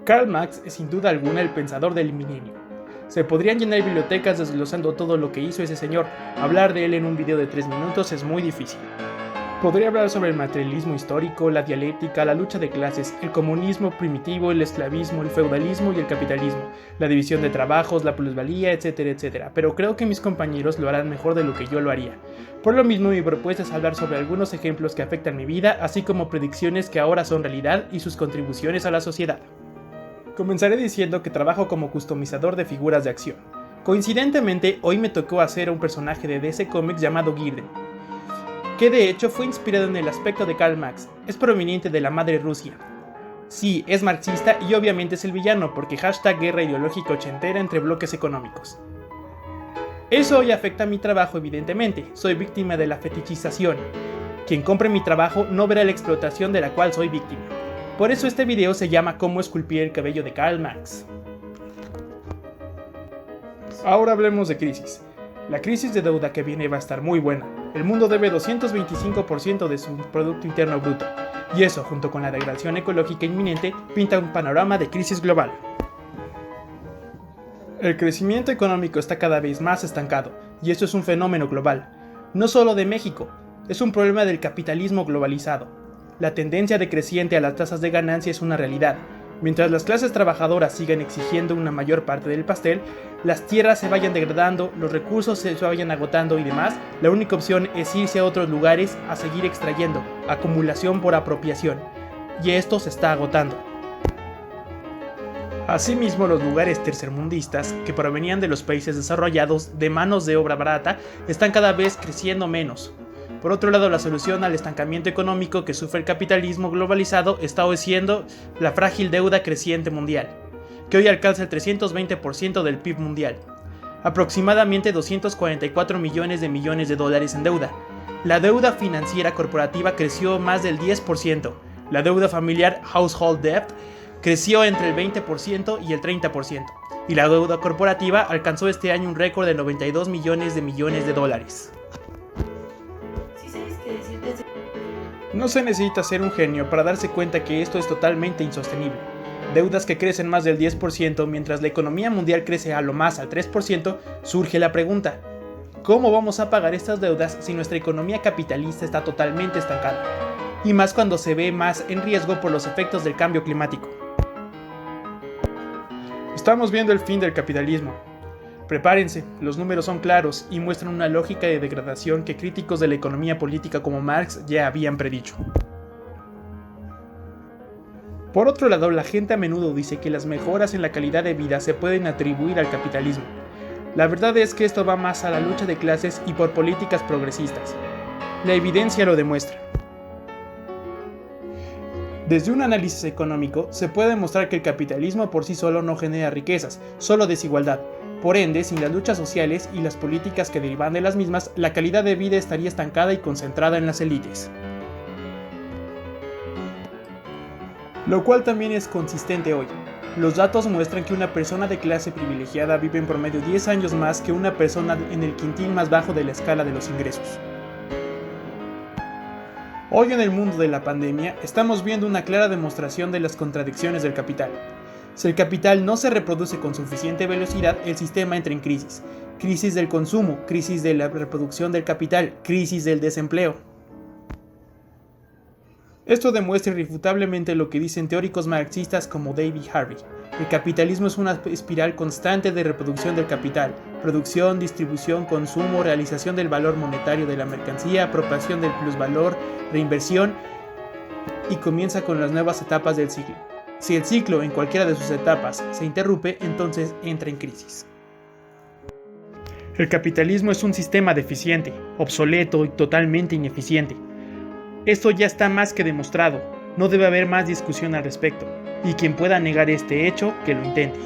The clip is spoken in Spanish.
Karl Marx es sin duda alguna el pensador del milenio. Se podrían llenar bibliotecas desglosando todo lo que hizo ese señor. Hablar de él en un video de 3 minutos es muy difícil. Podría hablar sobre el materialismo histórico, la dialéctica, la lucha de clases, el comunismo primitivo, el esclavismo, el feudalismo y el capitalismo, la división de trabajos, la plusvalía, etcétera, etcétera. Pero creo que mis compañeros lo harán mejor de lo que yo lo haría. Por lo mismo, mi propuesta es hablar sobre algunos ejemplos que afectan mi vida, así como predicciones que ahora son realidad y sus contribuciones a la sociedad. Comenzaré diciendo que trabajo como customizador de figuras de acción. Coincidentemente, hoy me tocó hacer a un personaje de DC Comics llamado Girden, que de hecho fue inspirado en el aspecto de Karl Marx. Es proveniente de la madre Rusia. Sí, es marxista y obviamente es el villano, porque #guerra ideológica ochentera entre bloques económicos. Eso hoy afecta a mi trabajo evidentemente, soy víctima de la fetichización. Quien compre mi trabajo no verá la explotación de la cual soy víctima. Por eso este video se llama Cómo esculpir el cabello de Karl Marx. Ahora hablemos de crisis. La crisis de deuda que viene va a estar muy buena. El mundo debe 225% de su Producto Interno Bruto, y eso, junto con la degradación ecológica inminente, pinta un panorama de crisis global. El crecimiento económico está cada vez más estancado, y esto es un fenómeno global. No solo de México, es un problema del capitalismo globalizado. La tendencia decreciente a las tasas de ganancia es una realidad. Mientras las clases trabajadoras sigan exigiendo una mayor parte del pastel, las tierras se vayan degradando, los recursos se vayan agotando y demás, la única opción es irse a otros lugares a seguir extrayendo, acumulación por apropiación, y esto se está agotando. Asimismo, los lugares tercermundistas, que provenían de los países desarrollados de manos de obra barata, están cada vez creciendo menos. Por otro lado, la solución al estancamiento económico que sufre el capitalismo globalizado está hoy siendo la frágil deuda creciente mundial, que hoy alcanza el 320% del PIB mundial, aproximadamente 244 millones de dólares en deuda. La deuda financiera corporativa creció más del 10%, la deuda familiar household debt creció entre el 20% y el 30%, y la deuda corporativa alcanzó este año un récord de 92 millones de dólares. No se necesita ser un genio para darse cuenta que esto es totalmente insostenible. Deudas que crecen más del 10% mientras la economía mundial crece a lo más al 3%, surge la pregunta: ¿cómo vamos a pagar estas deudas si nuestra economía capitalista está totalmente estancada? Y más cuando se ve más en riesgo por los efectos del cambio climático. Estamos viendo el fin del capitalismo. Prepárense, los números son claros y muestran una lógica de degradación que críticos de la economía política como Marx ya habían predicho. Por otro lado, la gente a menudo dice que las mejoras en la calidad de vida se pueden atribuir al capitalismo. La verdad es que esto va más a la lucha de clases y por políticas progresistas. La evidencia lo demuestra. Desde un análisis económico, se puede demostrar que el capitalismo por sí solo no genera riquezas, solo desigualdad. Por ende, sin las luchas sociales y las políticas que derivan de las mismas, la calidad de vida estaría estancada y concentrada en las élites. Lo cual también es consistente hoy. Los datos muestran que una persona de clase privilegiada vive en promedio 10 años más que una persona en el quintil más bajo de la escala de los ingresos. Hoy en el mundo de la pandemia, estamos viendo una clara demostración de las contradicciones del capital. Si el capital no se reproduce con suficiente velocidad, el sistema entra en crisis. Crisis del consumo, crisis de la reproducción del capital, crisis del desempleo. Esto demuestra irrefutablemente lo que dicen teóricos marxistas como David Harvey. El capitalismo es una espiral constante de reproducción del capital, producción, distribución, consumo, realización del valor monetario de la mercancía, apropiación del plusvalor, reinversión, y comienza con las nuevas etapas del ciclo. Si el ciclo en cualquiera de sus etapas se interrumpe, entonces entra en crisis. El capitalismo es un sistema deficiente, obsoleto y totalmente ineficiente. Esto ya está más que demostrado, no debe haber más discusión al respecto, y quien pueda negar este hecho, que lo intente.